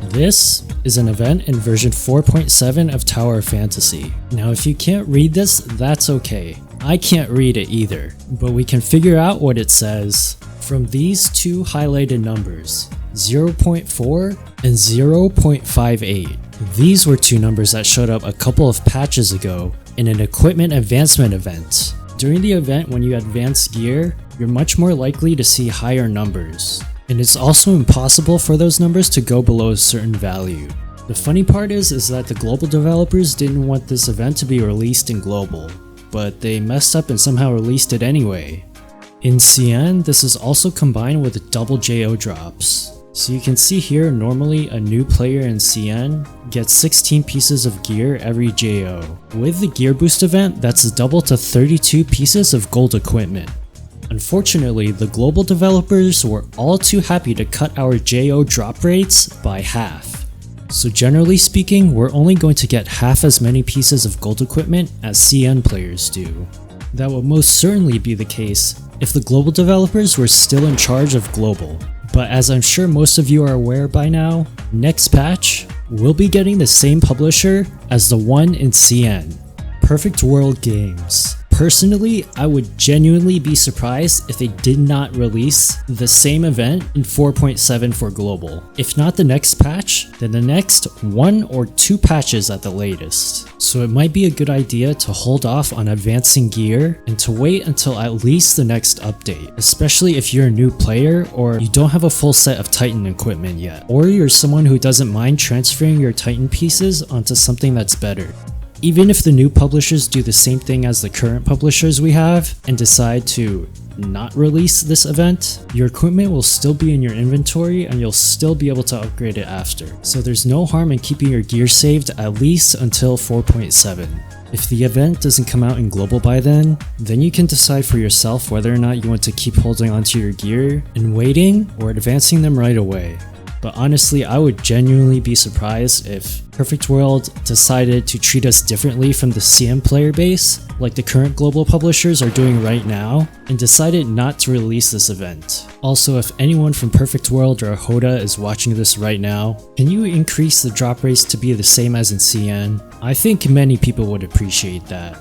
This is an event in version 4.7 of Tower of Fantasy. Now if you can't read this, that's okay. I can't read it either, but we can figure out what it says from these two highlighted numbers, 0.4 and 0.58. These were two numbers that showed up a couple of patches ago in an equipment advancement event. During the event, when you advance gear, you're much more likely to see higher numbers. And it's also impossible for those numbers to go below a certain value. The funny part is that the global developers didn't want this event to be released in global, but they messed up and somehow released it anyway. In CN, this is also combined with double JO drops. So you can see here, normally a new player in CN gets 16 pieces of gear every JO. With the gear boost event, that's double to 32 pieces of gold equipment. Unfortunately, the global developers were all too happy to cut our JO drop rates by half. So generally speaking, we're only going to get half as many pieces of gold equipment as CN players do. That would most certainly be the case if the global developers were still in charge of global. But as I'm sure most of you are aware by now, next patch, we'll be getting the same publisher as the one in CN, Perfect World Games. Personally, I would genuinely be surprised if they did not release the same event in 4.7 for global. If not the next patch, then the next 1 or 2 patches at the latest. So it might be a good idea to hold off on advancing gear and to wait until at least the next update, especially if you're a new player or you don't have a full set of Titan equipment yet, or you're someone who doesn't mind transferring your Titan pieces onto something that's better. Even if the new publishers do the same thing as the current publishers we have and decide to not release this event, your equipment will still be in your inventory and you'll still be able to upgrade it after. So there's no harm in keeping your gear saved at least until 4.7. If the event doesn't come out in global by then you can decide for yourself whether or not you want to keep holding onto your gear and waiting or advancing them right away. But honestly, I would genuinely be surprised if Perfect World decided to treat us differently from the CM player base, like the current global publishers are doing right now, and decided not to release this event. Also, if anyone from Perfect World or Hoda is watching this right now, can you increase the drop rates to be the same as in CN? I think many people would appreciate that.